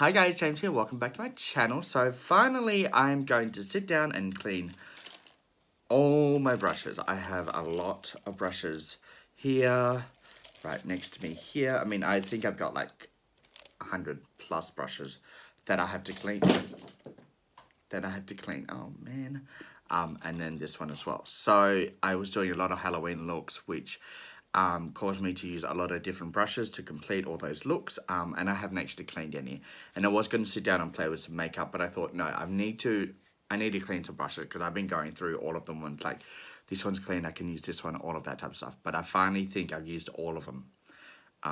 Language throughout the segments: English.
Hi guys, James here, welcome back to my channel. So finally I'm going to sit down and clean all my brushes. I have a lot of brushes here, right next to me here. I mean, I think I've got like 100 plus brushes that I have to clean. Oh man. And then this one as well. So I was doing a lot of Halloween looks, which caused me to use a lot of different brushes to complete all those looks, and I haven't actually cleaned any. And I was going to sit down and play with some makeup, but I thought, no, I need to clean some brushes because I've been going through all of them. And like, this one's clean, I can use this one, all of that type of stuff. But I finally think I've used all of them,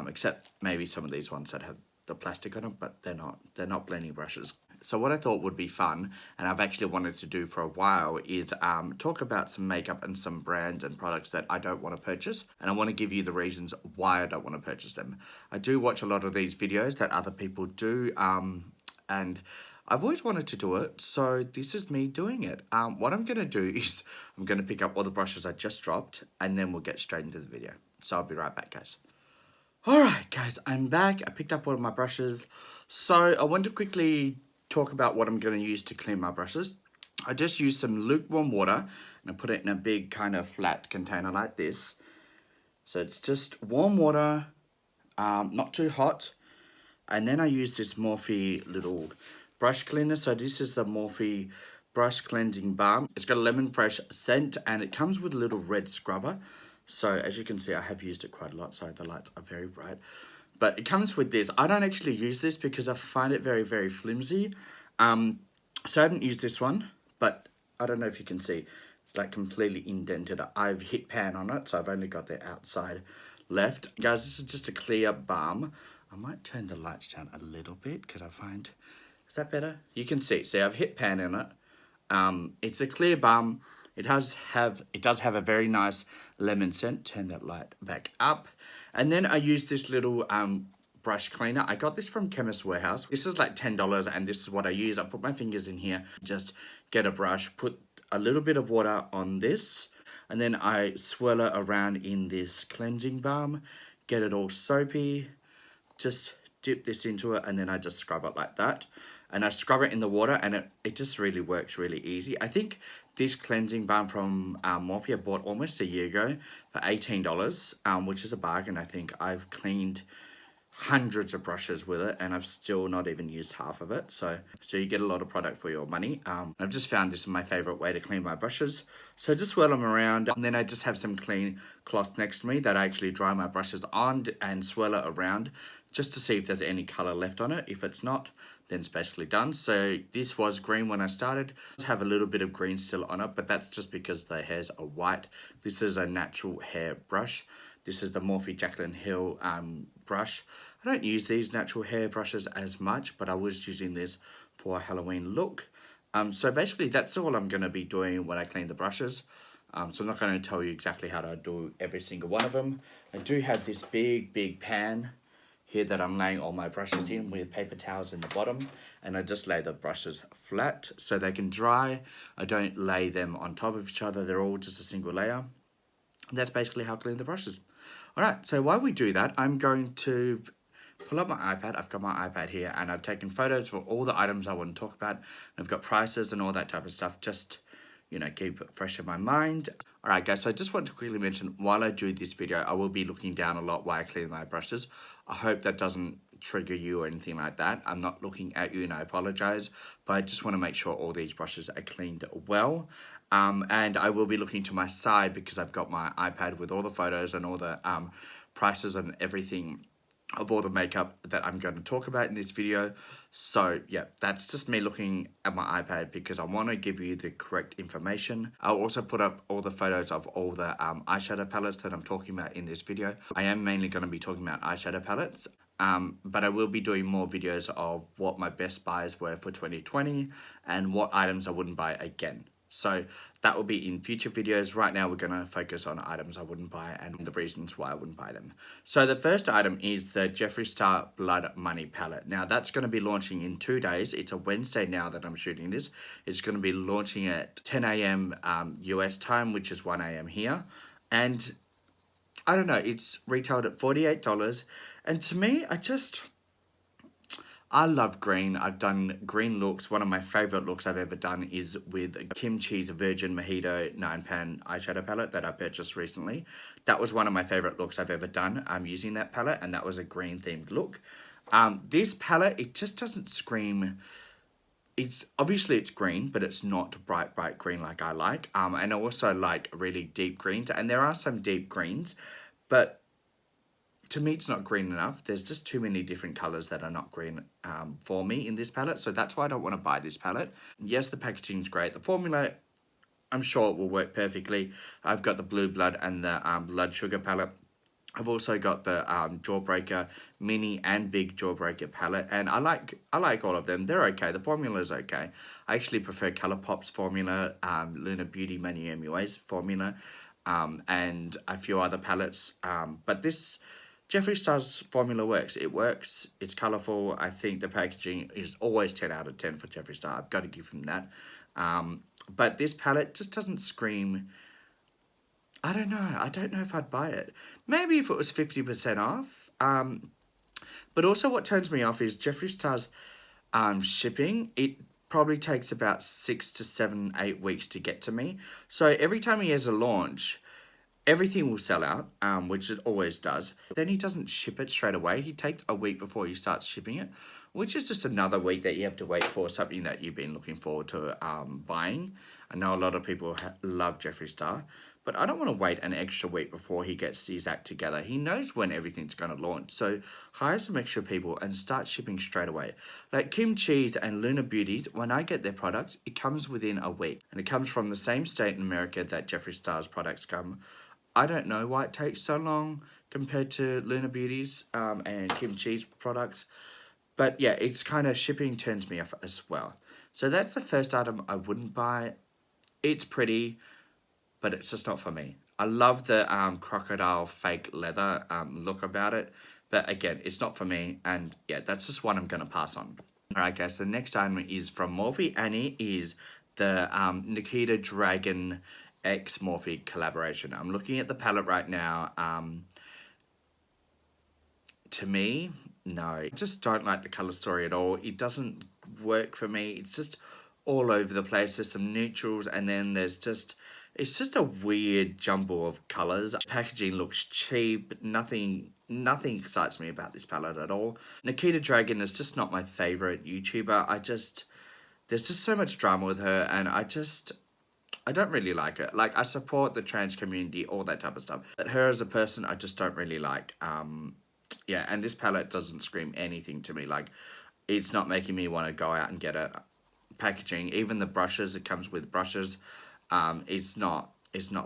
except maybe some of these ones that have the plastic on them, but they're not blending brushes. So what I thought would be fun, and I've actually wanted to do for a while, is talk about some makeup and some brands and products that I don't want to purchase, and I want to give you the reasons why I don't want to purchase them. I do watch a lot of these videos that other people do, and I've always wanted to do it, so this is me doing it. What I'm going to do is I'm going to pick up all the brushes I just dropped, and then we'll get straight into the video. So I'll be right back, guys. Alright guys, I'm back. I picked up one of my brushes. So I want to quickly talk about what I'm going to use to clean my brushes. I just used some lukewarm water and I put it in a big kind of flat container like this. So it's just warm water, not too hot. And then I use this Morphe little brush cleaner. So this is the Morphe brush cleansing balm. It's got a lemon fresh scent and it comes with a little red scrubber. So as you can see, I have used it quite a lot. Sorry, the lights are very bright. But it comes with this. I don't actually use this because I find it very, very flimsy. So I haven't used this one, but I don't know if you can see. It's like completely indented. I've hit pan on it, so I've only got the outside left. Guys, this is just a clear balm. I might turn the lights down a little bit because I find, is that better? You can see. See, I've hit pan in it. It's a clear balm. It does have a very nice lemon scent. Turn that light back up. And then I use this little brush cleaner. I got this from Chemist Warehouse. This is like $10 and this is what I use. I put my fingers in here, just get a brush, put a little bit of water on this, and then I swirl it around in this cleansing balm, get it all soapy, just dip this into it, and then I just scrub it like that. And I scrub it in the water and it just really works really easy. I think this cleansing balm from Morphe I bought almost a year ago for $18, which is a bargain. I think I've cleaned hundreds of brushes with it and I've still not even used half of it. So you get a lot of product for your money. I've just found this is my favorite way to clean my brushes. So just swirl them around and then I just have some clean cloth next to me that I actually dry my brushes on and swirl it around just to see if there's any color left on it. If it's not, then it's basically done. So this was green when I started. I have a little bit of green still on it, but that's just because the hairs are white. This is a natural hair brush. This is the Morphe Jaclyn Hill brush. I don't use these natural hair brushes as much, but I was using this for a Halloween look. So basically that's all I'm going to be doing when I clean the brushes. So I'm not going to tell you exactly how to do every single one of them. I do have this big pan here that I'm laying all my brushes in with paper towels in the bottom, and I just lay the brushes flat so they can dry. I don't lay them on top of each other, they're all just a single layer. And that's basically how I clean the brushes. Alright, so while we do that, I'm going to pull up my iPad. I've got my iPad here and I've taken photos for all the items I want to talk about. I've got prices and all that type of stuff, just, you know, keep it fresh in my mind. Alright guys, so I just want to quickly mention, while I do this video, I will be looking down a lot while I clean my brushes. I hope that doesn't trigger you or anything like that. I'm not looking at you and I apologize, but I just want to make sure all these brushes are cleaned well. And I will be looking to my side because I've got my iPad with all the photos and all the prices and everything of all the makeup that I'm going to talk about in this video. So yeah, that's just me looking at my iPad because I want to give you the correct information. I'll also put up all the photos of all the eyeshadow palettes that I'm talking about in this video. I am mainly going to be talking about eyeshadow palettes, but I will be doing more videos of what my best buys were for 2020 and what items I wouldn't buy again. So that will be in future videos. Right now we're going to focus on items I wouldn't buy and the reasons why I wouldn't buy them. So the first item is the Jeffree Star Blood Money palette. Now that's going to be launching in 2 days. It's a Wednesday now that I'm shooting this. It's going to be launching at 10 a.m. US time, which is 1 a.m. here. And I don't know, it's retailed at $48. And to me, I love green. I've done green looks. One of my favorite looks I've ever done is with Kimchi's Virgin Mojito 9-pan eyeshadow palette that I purchased recently. That was one of my favorite looks I've ever done. I'm using that palette, and that was a green themed look. This palette, it just doesn't scream. It's obviously it's green, but it's not bright green like I like. And I also like really deep greens, and there are some deep greens, but to me, it's not green enough. There's just too many different colors that are not green for me in this palette. So that's why I don't want to buy this palette. Yes, the packaging is great. The formula, I'm sure it will work perfectly. I've got the Blue Blood and the Blood Sugar palette. I've also got the Jawbreaker mini and big Jawbreaker palette, and I like all of them. They're okay. The formula is okay. I actually prefer Colourpop's formula, Luna Beauty Mani MUA's formula, and a few other palettes. But this Jeffree Star's formula works. It works. It's colourful. I think the packaging is always 10 out of 10 for Jeffree Star. I've got to give him that. But this palette just doesn't scream. I don't know. I don't know if I'd buy it. Maybe if it was 50% off. But also what turns me off is Jeffree Star's shipping. It probably takes about 6 to 7, 8 weeks to get to me. So every time he has a launch, everything will sell out, which it always does. Then he doesn't ship it straight away. He takes a week before he starts shipping it, which is just another week that you have to wait for something that you've been looking forward to buying. I know a lot of people love Jeffree Star, but I don't want to wait an extra week before he gets his act together. He knows when everything's going to launch, so hire some extra people and start shipping straight away. Like Kimchi's and Luna Beauty's, when I get their products, it comes within a week, and it comes from the same state in America that Jeffree Star's products come. I don't know why it takes so long compared to Luna Beauty's and Kimchi's products. But yeah, it's kind of shipping turns me off as well. So that's the first item I wouldn't buy. It's pretty, but it's just not for me. I love the crocodile fake leather look about it. But again, it's not for me. And yeah, that's just one I'm going to pass on. Alright guys, the next item is from Morphe, and it is the Nikita Dragon X Morphe collaboration. I'm looking at the palette right now. To me, no, I just don't like the color story at all. It doesn't work for me. It's just all over the place. There's some neutrals, and then there's just, it's just a weird jumble of colors. Packaging looks cheap. Nothing excites me about this palette at all. Nikita Dragon is just not my favorite YouTuber. There's just so much drama with her, and I don't really like her. Like, I support the trans community, all that type of stuff. But her as a person, I just don't really like. Yeah, and this palette doesn't scream anything to me. Like, it's not making me want to go out and get a packaging. Even the brushes, it comes with brushes. It's not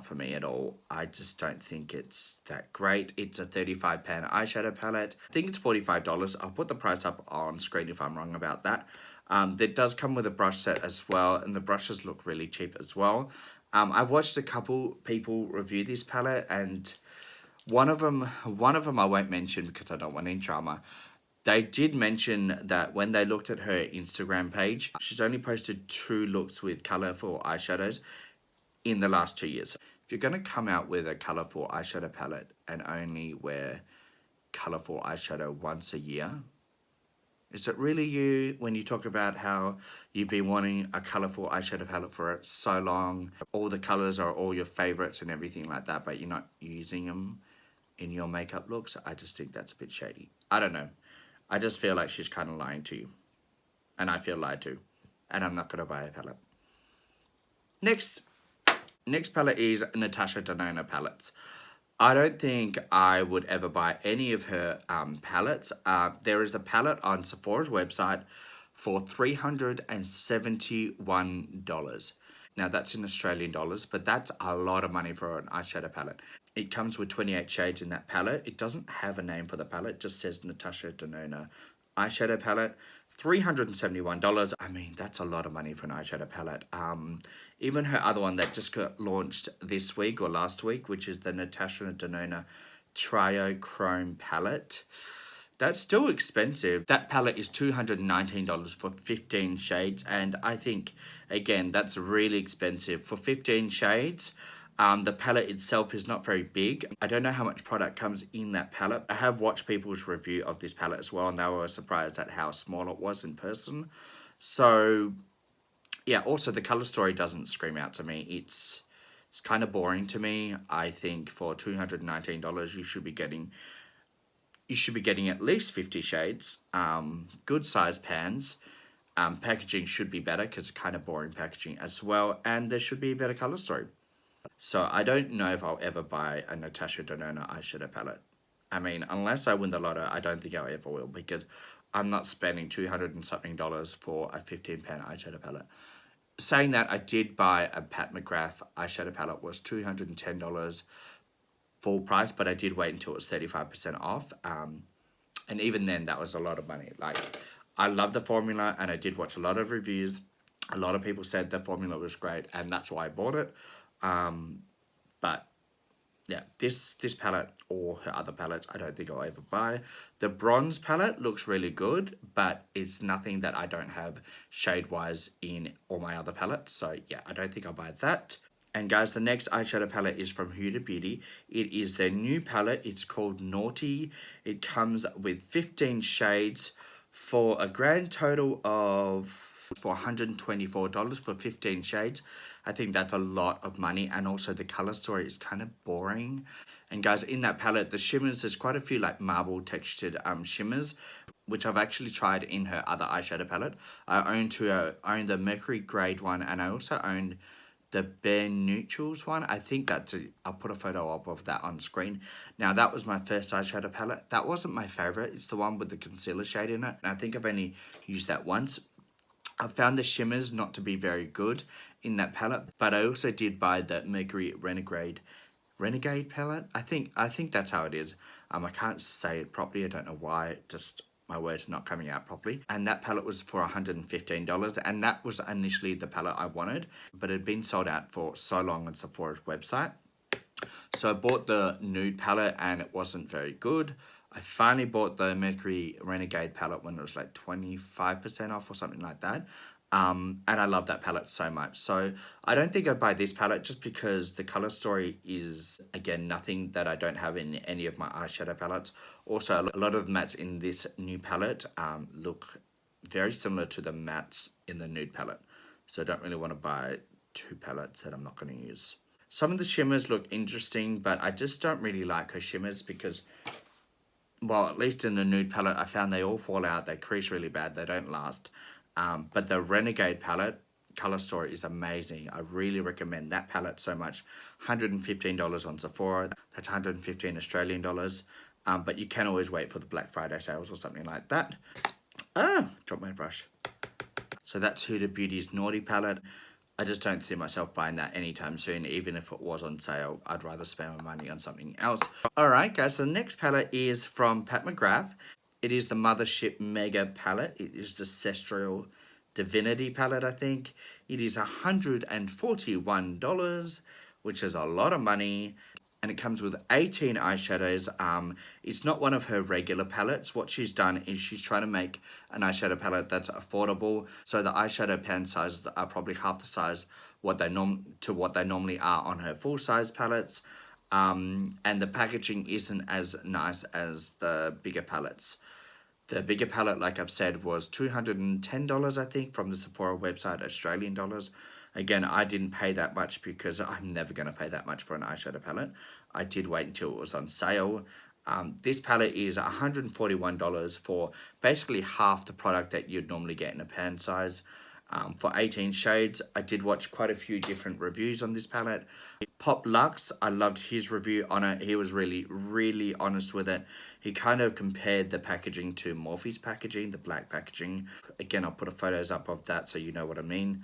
for me at all. I just don't think it's that great. It's a 35-pan eyeshadow palette. I think it's $45. I'll put the price up on screen if I'm wrong about that. It does come with a brush set as well, and the brushes look really cheap as well. I've watched a couple people review this palette, and one of them I won't mention because I don't want any drama. They did mention that when they looked at her Instagram page, she's only posted 2 looks with colourful eyeshadows in the last 2 years. If you're going to come out with a colourful eyeshadow palette and only wear colourful eyeshadow once a year, is it really you when you talk about how you've been wanting a colourful eyeshadow palette for so long? All the colours are all your favourites and everything like that, but you're not using them in your makeup looks? I just think that's a bit shady. I don't know. I just feel like she's kind of lying to you. And I feel lied to. And I'm not going to buy a palette. Next palette is Natasha Denona palettes. I don't think I would ever buy any of her palettes. There is a palette on Sephora's website for $371. Now that's in Australian dollars, but that's a lot of money for an eyeshadow palette. It comes with 28 shades in that palette. It doesn't have a name for the palette, it just says Natasha Denona eyeshadow palette. $371. I mean, that's a lot of money for an eyeshadow palette. Even her other one that just got launched this week or last week, which is the Natasha Denona Trio Chrome palette, that's still expensive. That palette is $219 for 15 shades, and I think, again, that's really expensive. For 15 shades, The palette itself is not very big. I don't know how much product comes in that palette. I have watched people's review of this palette as well, and they were surprised at how small it was in person. So, yeah, also the color story doesn't scream out to me. It's kind of boring to me. I think for $219 you should be getting at least 50 shades, good size pans. Packaging should be better because it's kind of boring packaging as well, and there should be a better color story. So I don't know if I'll ever buy a Natasha Denona eyeshadow palette. I mean, unless I win the lotto, I don't think I ever will, because I'm not spending 200 and something dollars for a 15 pan eyeshadow palette. Saying that, I did buy a Pat McGrath eyeshadow palette, was $210 full price, but I did wait until it was 35% off. And even then, that was a lot of money. Like, I love the formula, and I did watch a lot of reviews. A lot of people said the formula was great, and that's why I bought it. But yeah, this palette or her other palettes, I don't think I'll ever buy. The bronze palette looks really good, but it's nothing that I don't have shade-wise in all my other palettes. So yeah, I don't think I'll buy that. And guys, the next eyeshadow palette is from Huda Beauty. It is their new palette. It's called Naughty. It comes with 15 shades for a grand total of for $124 for 15 shades. I think that's a lot of money, and also the color story is kind of boring. And guys, in that palette, the shimmers, there's quite a few like marble textured shimmers, which I've actually tried in her other eyeshadow palette. I own the Mercury Grade one, and I also owned the Bare Neutrals one. I think I'll put a photo up of that on screen. Now, that was my first eyeshadow palette. That wasn't my favorite. It's the one with the concealer shade in it. And I think I've only used that once. I found the shimmers not to be very good in that palette, but I also did buy the Mercury Renegade palette. I think that's how it is. I can't say it properly. I don't know why. Just my words not coming out properly. And that palette was for $115, and that was initially the palette I wanted, but it had been sold out for so long on Sephora's website. So I bought the nude palette, and it wasn't very good. I finally bought the Mercury Renegade palette when it was like 25% off or something like that. And I love that palette so much. So I don't think I'd buy this palette just because the color story is, again, nothing that I don't have in any of my eyeshadow palettes. Also, a lot of the mattes in this new palette look very similar to the mattes in the nude palette. So I don't really want to buy two palettes that I'm not going to use. Some of the shimmers look interesting, but I just don't really like her shimmers because, well, at least in the nude palette, I found they all fall out. They crease really bad. They don't last. But the Renegade palette, color story is amazing. I really recommend that palette so much. $115 on Sephora. That's 115 Australian dollars. But you can always wait for the Black Friday sales or something like that. Dropped my brush. So that's Huda Beauty's Naughty palette. I just don't see myself buying that anytime soon. Even if it was on sale, I'd rather spend my money on something else. Alright guys, so the next palette is from Pat McGrath. It is the Mothership Mega palette. It is the Ancestral Divinity palette, I think. It is $141, which is a lot of money. And it comes with 18 eyeshadows. It's not one of her regular palettes. What she's done is she's trying to make an eyeshadow palette that's affordable. So the eyeshadow pan sizes are probably half the size what they normally are on her full size palettes. And the packaging isn't as nice as the bigger palettes. The bigger palette, like I've said, was $210, I think, from the Sephora website, Australian dollars. Again, I didn't pay that much because I'm never going to pay that much for an eyeshadow palette. I did wait until it was on sale. This palette is $141 for basically half the product that you'd normally get in a pan size. For 18 shades, I did watch quite a few different reviews on this palette. Pop Lux, I loved his review on it. He was really, really honest with it. He kind of compared the packaging to Morphe's packaging, the black packaging. Again, I'll put photos up of that so you know what I mean.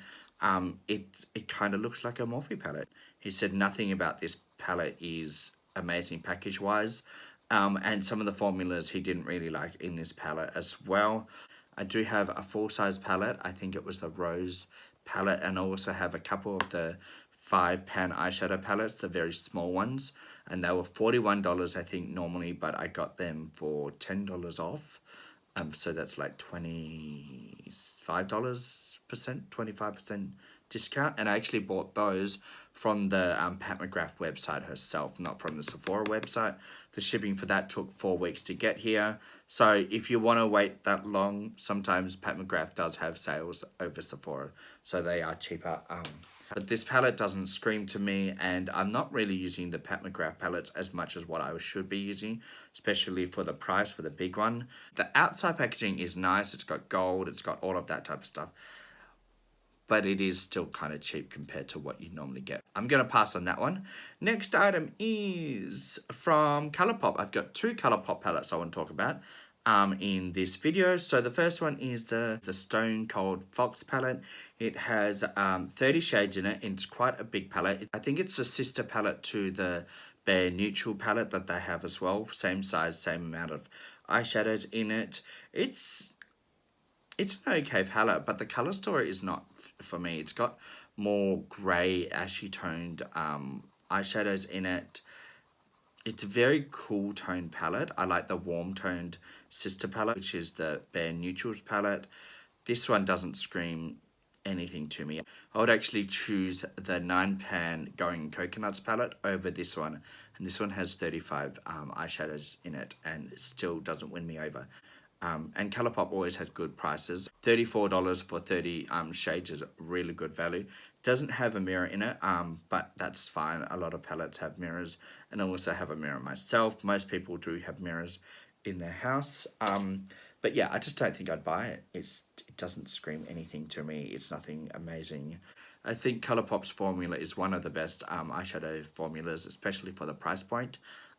It kind of looks like a Morphe palette. He said nothing about this palette is amazing package-wise. And some of the formulas he didn't really like in this palette as well. I do have a full-size palette. I think it was the Rose palette. And I also have a couple of the 5-pan eyeshadow palettes, the very small ones. And they were $41, I think, normally. But I got them for $10 off. So that's like $25%, 25% discount, and I actually bought those from the Pat McGrath website herself, not from the Sephora website. The shipping for that took 4 weeks to get here. So if you want to wait that long, sometimes Pat McGrath does have sales over Sephora, so they are cheaper. But this palette doesn't scream to me, and I'm not really using the Pat McGrath palettes as much as what I should be using, especially for the price for the big one. The outside packaging is nice. It's got gold. It's got all of that type of stuff. But it is still kind of cheap compared to what you normally get. I'm going to pass on that one. Next item is from Colourpop. I've got 2 Colourpop palettes I want to talk about in this video. So the first one is the Stone Cold Fox palette. It has 30 shades in it. It's quite a big palette. I think it's a sister palette to the Bare Neutral palette that they have as well. Same size, same amount of eyeshadows in it. It's an okay palette, but the color story is not for me. It's got more grey, ashy toned eyeshadows in it. It's a very cool toned palette. I like the warm toned sister palette, which is the Bare Neutrals palette. This one doesn't scream anything to me. I would actually choose the 9 Pan Going Coconuts palette over this one. And this one has 35 eyeshadows in it, and it still doesn't win me over. And Colourpop always has good prices. $34 for 30 shades is really good value. Doesn't have a mirror in it, but that's fine. A lot of palettes have mirrors, and I also have a mirror myself. Most people do have mirrors in their house. But yeah, I just don't think I'd buy it. It doesn't scream anything to me. It's nothing amazing. I think Colourpop's formula is one of the best eyeshadow formulas, especially for the price point.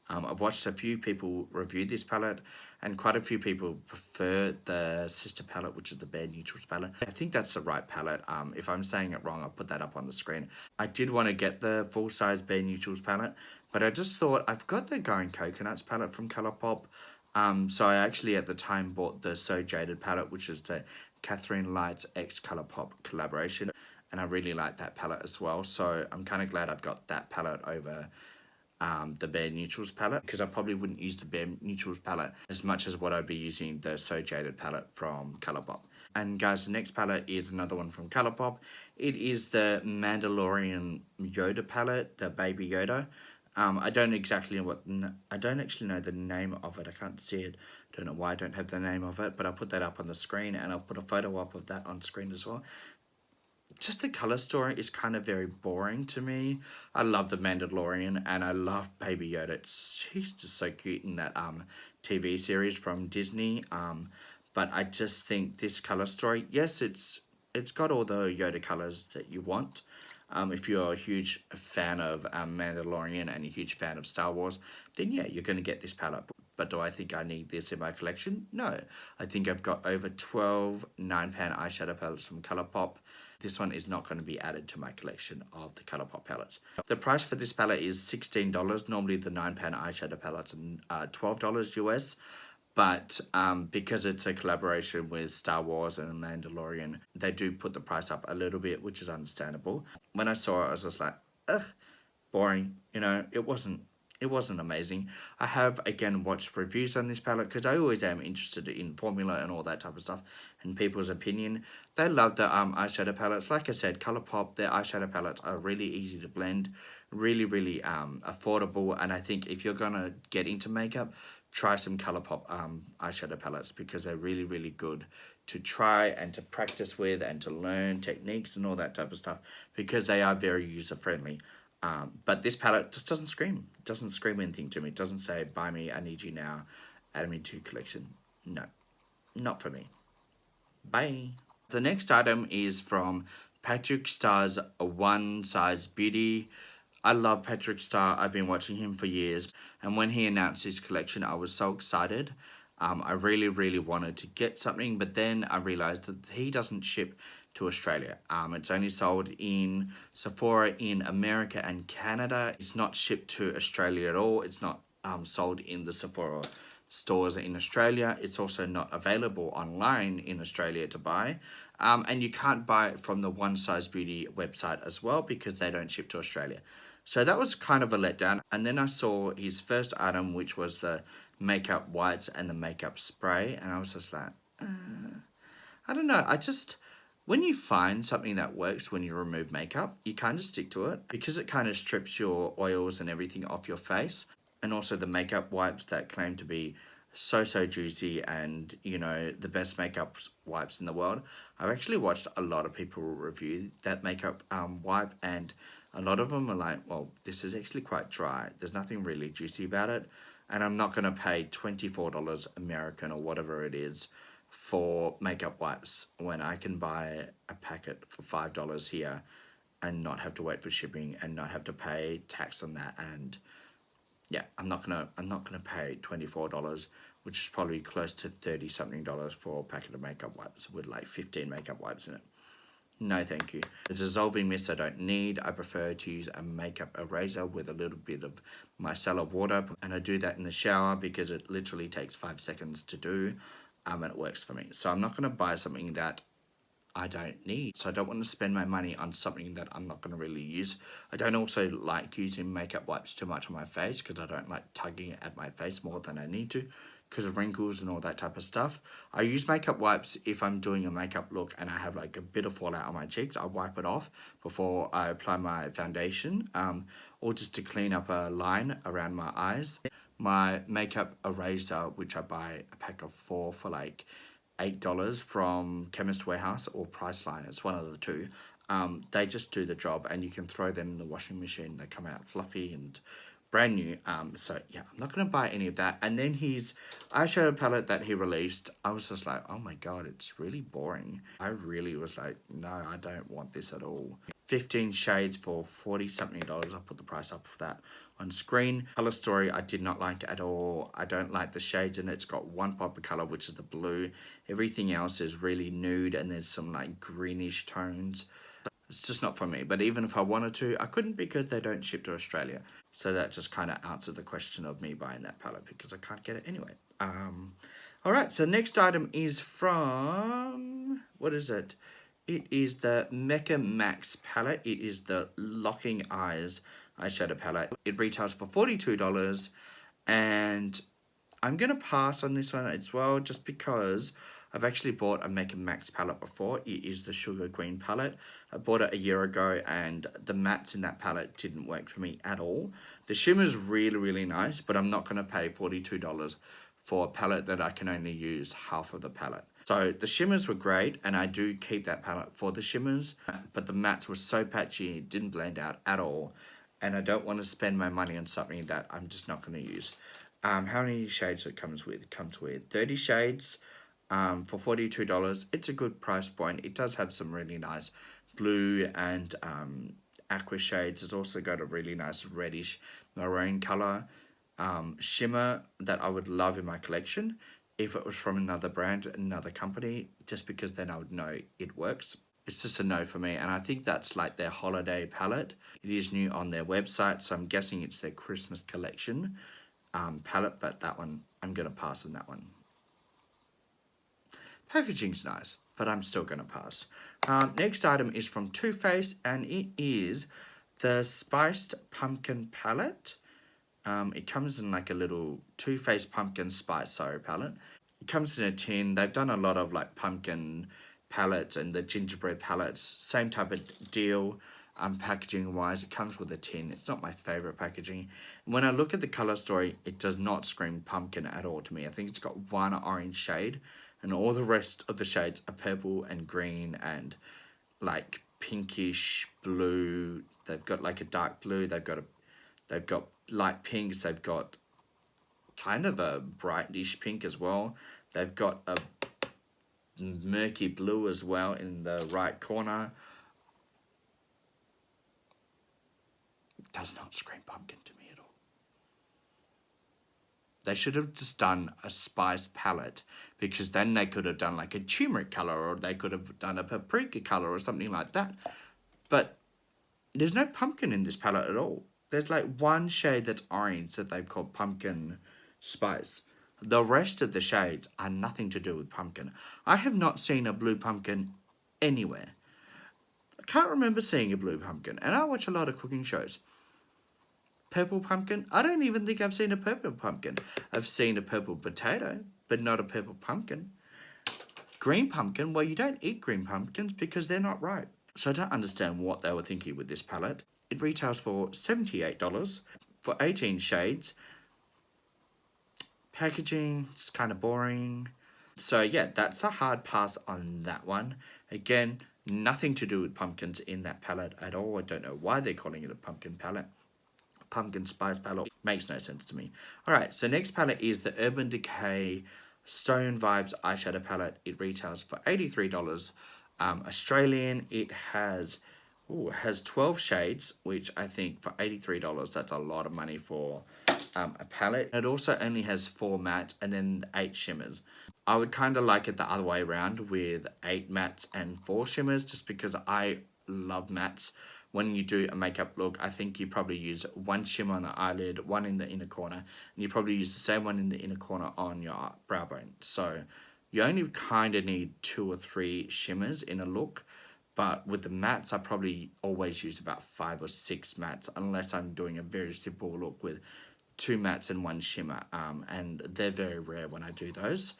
I've watched a few people review this palette, and quite a few people prefer the sister palette, which is the Bare Neutrals palette. I think that's the right palette. If I'm saying it wrong, I'll put that up on the screen. I did want to get the full-size Bare Neutrals palette, but I just thought I've got the Going Coconuts palette from Colourpop. So I actually at the time bought the So Jaded palette, which is the Catherine Lights X Colourpop collaboration, and I really like that palette as well. So I'm kind of glad I've got that palette over the Bare Neutrals palette, because I probably wouldn't use the Bare Neutrals palette as much as what I'd be using the So Jaded palette from Colourpop. And guys, the next palette is another one from Colourpop. It is the Mandalorian Yoda palette, the Baby Yoda. I don't actually know the name of it. I can't see it. Don't know why I don't have the name of it, but I'll put that up on the screen, and I'll put a photo up of that on screen as well. Just the color story is kind of very boring to me. I love the Mandalorian, and I love Baby Yoda. She's just so cute in that TV series from Disney. But I just think this color story, yes, it's got all the Yoda colors that you want. If you're a huge fan of Mandalorian and a huge fan of Star Wars, then yeah, you're going to get this palette. But do I think I need this in my collection? No. I think I've got over 12 9 Pan eyeshadow palettes from Colourpop. This one is not going to be added to my collection of the Colourpop palettes. The price for this palette is $16. Normally the 9 Pan eyeshadow palettes are $12 US. But because it's a collaboration with Star Wars and Mandalorian, they do put the price up a little bit, which is understandable. When I saw it, I was just like, ugh, boring. You know, it wasn't amazing. I have, again, watched reviews on this palette because I always am interested in formula and all that type of stuff and people's opinion. They love the eyeshadow palettes. Like I said, Colourpop, their eyeshadow palettes are really easy to blend, really, really affordable. And I think if you're going to get into makeup, try some Colourpop eyeshadow palettes because they're really, really good to try and to practice with and to learn techniques and all that type of stuff because they are very user-friendly. But this palette just doesn't scream. It doesn't scream anything to me. It doesn't say, buy me, I need you now, add me to collection. No, not for me. Bye. The next item is from Patrick Starr's One Size Beauty. I love Patrick Starr. I've been watching him for years. And when he announced his collection, I was so excited. I really, really wanted to get something, but then I realized that he doesn't ship to Australia. It's only sold in Sephora in America and Canada. It's not shipped to Australia at all. It's not sold in the Sephora stores in Australia. It's also not available online in Australia to buy. And you can't buy it from the One Size Beauty website as well because they don't ship to Australia. So that was kind of a letdown. And then I saw his first item, which was the makeup whites and the makeup spray. And I was just like, I don't know. When you find something that works when you remove makeup, you kind of stick to it because it kind of strips your oils and everything off your face. And also the makeup wipes that claim to be so juicy and, you know, the best makeup wipes in the world. I've actually watched a lot of people review that makeup wipe, and a lot of them are like, well, this is actually quite dry. There's nothing really juicy about it. And I'm not going to pay $24 American or whatever it is for makeup wipes when I can buy a packet for $5 here and not have to wait for shipping and not have to pay tax on that. And yeah, I'm not gonna pay $24, which is probably close to 30 something dollars for a packet of makeup wipes with like 15 makeup wipes in it. No, thank you. The dissolving mist I don't need. I prefer to use a makeup eraser with a little bit of micellar water, and I do that in the shower because it literally takes 5 seconds to do, and it works for me. So I'm not going to buy something that I don't need. So I don't want to spend my money on something that I'm not going to really use. I don't also like using makeup wipes too much on my face because I don't like tugging at my face more than I need to because of wrinkles and all that type of stuff. I use makeup wipes if I'm doing a makeup look and I have like a bit of fallout on my cheeks. I wipe it off before I apply my foundation, or just to clean up a line around my eyes. My makeup eraser, which I buy a pack of 4 for like $8 from Chemist Warehouse or Priceline. It's one of the two. They just do the job, and you can throw them in the washing machine. They come out fluffy and brand new. So yeah, I'm not going to buy any of that. And then his eyeshadow palette that he released, I was just like, oh my god, it's really boring. I really was like, no, I don't want this at all. 15 shades for 40 something dollars. I'll put the price up for that on screen. Color story I did not like at all. I don't like the shades in it. It's got one pop of color, which is the blue. Everything else is really nude, and there's some like greenish tones. It's just not for me. But even if I wanted to, I couldn't because they don't ship to Australia. So that just kind of answered the question of me buying that palette because I can't get it anyway. All right, so next item is from, what is it? It is the Mecca Max palette. It is the Locking Eyes eyeshadow palette. It retails for $42, and I'm going to pass on this one as well just because I've actually bought a Mecca Max palette before. It is the Sugar Green palette. I bought it a year ago, and the mattes in that palette didn't work for me at all. The shimmer's really nice, but I'm not going to pay $42 for a palette that I can only use half of the palette. So the shimmers were great, and I do keep that palette for the shimmers, but the mattes were so patchy, it didn't blend out at all, and I don't want to spend my money on something that I'm just not going to use. How many shades it comes with? It comes with 30 shades for $42. It's a good price point. It does have some really nice blue and aqua shades. It's also got a really nice reddish maroon color shimmer that I would love in my collection if it was from another brand, another company, just because then I would know it works. It's just a no for me, and I think that's like their holiday palette. It is new on their website, so I'm guessing it's their Christmas collection palette, but that one, I'm going to pass on that one. Packaging's nice, but I'm still going to pass. Next item is from Too Faced, and it is the Spiced Pumpkin palette. It comes in like a little Too Faced Pumpkin Spice palette. It comes in a tin. They've done a lot of like pumpkin palettes and the gingerbread palettes. Same type of deal. Packaging wise, it comes with a tin. It's not my favorite packaging. When I look at the color story, it does not scream pumpkin at all to me. I think it's got one orange shade, and all the rest of the shades are purple and green and like pinkish blue. They've got like a dark blue. They've got light pinks. They've got kind of a brightish pink as well. They've got a murky blue as well in the right corner. It does not scream pumpkin to me at all. They should have just done a spice palette, because then they could have done like a turmeric color, or they could have done a paprika color or something like that. But there's no pumpkin in this palette at all. There's like one shade that's orange that they've called pumpkin spice. The rest of the shades are nothing to do with pumpkin. I have not seen a blue pumpkin anywhere. I can't remember seeing a blue pumpkin, and I watch a lot of cooking shows. Purple pumpkin? I don't even think I've seen a purple pumpkin. I've seen a purple potato, but not a purple pumpkin. Green pumpkin, well, you don't eat green pumpkins because they're not ripe. So I don't understand what they were thinking with this palette. It retails for $78 for 18 shades. Packaging, it's kind of boring. So yeah, that's a hard pass on that one. Again, nothing to do with pumpkins in that palette at all. I don't know why they're calling it a pumpkin palette. Pumpkin spice palette makes no sense to me. Alright, so next palette is the Urban Decay Stone Vibes eyeshadow palette. It retails for $83 Australian. It has 12 shades, which I think for $83 that's a lot of money for a palette. It also only has 4 matte and then 8 shimmers. I would kind of like it the other way around with 8 mattes and 4 shimmers, just because I love mattes. When you do a makeup look, I think you probably use 1 shimmer on the eyelid, 1 in the inner corner, and you probably use the same one in the inner corner on your brow bone. So you only kind of need 2 or 3 shimmers in a look. But with the mattes, I probably always use about 5 or 6 mattes, unless I'm doing a very simple look with 2 mattes and 1 shimmer. And they're very rare when I do those.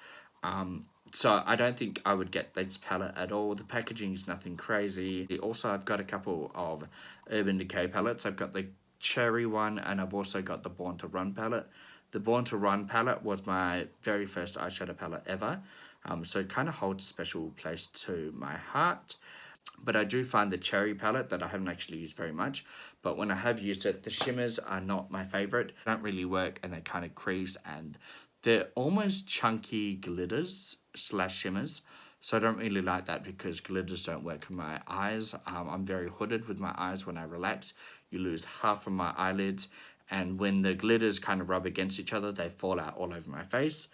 So I don't think I would get this palette at all. The packaging is nothing crazy. Also, I've got a couple of Urban Decay palettes. I've got the Cherry one, and I've also got the Born to Run palette. The Born to Run palette was my very first eyeshadow palette ever. So it kind of holds a special place to my heart. But I do find the Cherry palette that I haven't actually used very much. But when I have used it, the shimmers are not my favorite. They don't really work, and they kind of crease, and they're almost chunky glitters slash shimmers. So I don't really like that because glitters don't work for my eyes. I'm very hooded with my eyes when I relax. You lose half of my eyelids. And when the glitters kind of rub against each other, they fall out all over my face.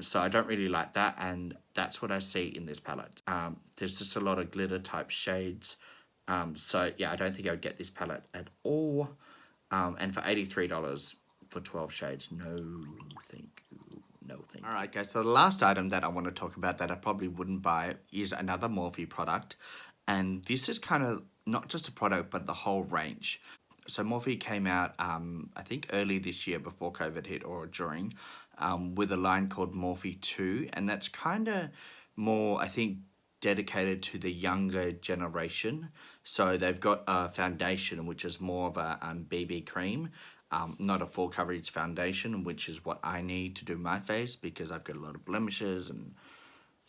So I don't really like that, and that's what I see in this palette. There's just a lot of glitter type shades. So yeah, I don't think I would get this palette at all. And for $83 for 12 shades, no thank you. No thank you. Alright guys, so the last item that I want to talk about that I probably wouldn't buy is another Morphe product. And this is kind of not just a product, but the whole range. So Morphe came out, I think early this year before COVID hit or during, with a line called Morphe II. And that's kind of more, I think, dedicated to the younger generation. So they've got a foundation, which is more of a BB cream, not a full coverage foundation, which is what I need to do my face because I've got a lot of blemishes and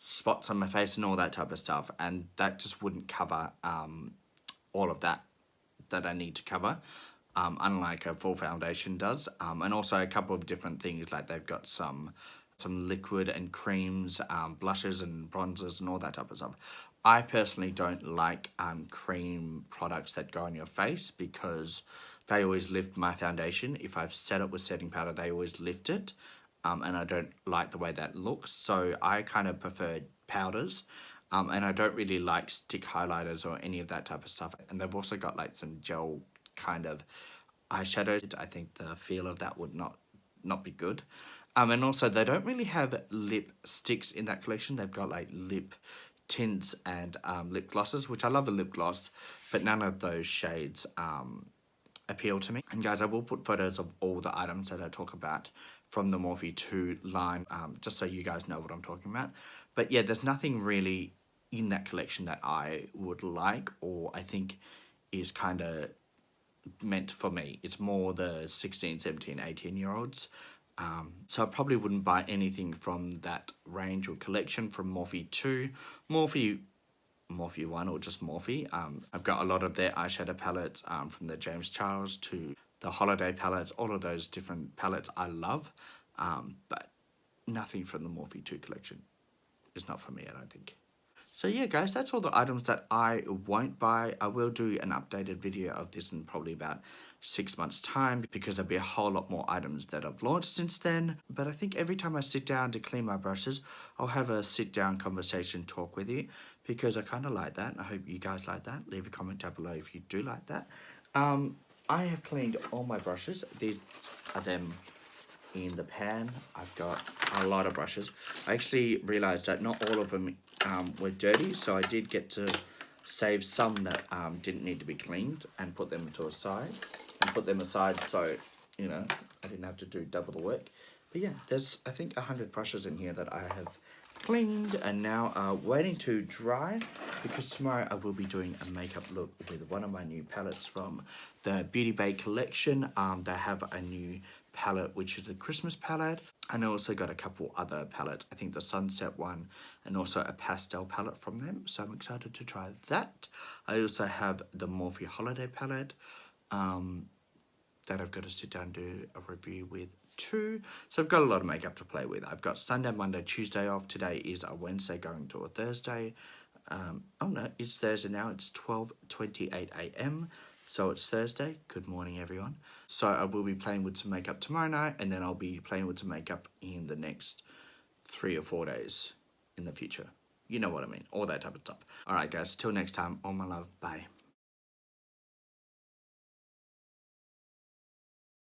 spots on my face and all that type of stuff. And that just wouldn't cover all of that I need to cover, unlike a full foundation does. And also a couple of different things, like they've got some liquid and creams, blushes and bronzers and all that type of stuff. I personally don't like cream products that go on your face because they always lift my foundation. If I've set it with setting powder, they always lift it, and I don't like the way that looks. So I kind of prefer powders. And I don't really like stick highlighters or any of that type of stuff. And they've also got like some gel kind of eyeshadows. I think the feel of that would not be good. And also they don't really have lip sticks in that collection. They've got like lip tints and lip glosses, which I love a lip gloss, but none of those shades appeal to me. And guys, I will put photos of all the items that I talk about from the Morphe II line, just so you guys know what I'm talking about. But yeah, there's nothing really in that collection that I would like or I think is kind of meant for me. It's more the 16, 17, 18-year-olds. So I probably wouldn't buy anything from that range or collection from Morphe II. Morphe 1 or just Morphe. I've got a lot of their eyeshadow palettes, from the James Charles to the holiday palettes. All of those different palettes I love, but nothing from the Morphe II collection is not for me, I don't think. So yeah guys, that's all the items that I won't buy. I will do an updated video of this in probably about 6 months time because there'll be a whole lot more items that I've launched since then. But I think every time I sit down to clean my brushes, I'll have a sit down conversation talk with you because I kind of like that. I hope you guys like that. Leave a comment down below if you do like that. I have cleaned all my brushes. These are them in the pan. I've got a lot of brushes. I actually realized that not all of them were dirty, so I did get to save some that didn't need to be cleaned and put them to a side and put them aside, so you know I didn't have to do double the work. But yeah, there's I think 100 brushes in here that I have cleaned, and now waiting to dry, because tomorrow I will be doing a makeup look with one of my new palettes from the Beauty Bay collection. They have a new palette, which is the Christmas palette, and I also got a couple other palettes. I think the Sunset one, and also a pastel palette from them, so I'm excited to try that. I also have the Morphe Holiday palette that I've got to sit down and do a review with too. So I've got a lot of makeup to play with. I've got Sunday, Monday, Tuesday off. Today is a Wednesday going to a Thursday. Oh no, it's Thursday now. It's 12:28 a.m. So it's Thursday. Good morning, everyone. So I will be playing with some makeup tomorrow night, and then I'll be playing with some makeup in the next 3 or 4 days in the future. You know what I mean. All that type of stuff. All right, guys. Till next time. All my love. Bye.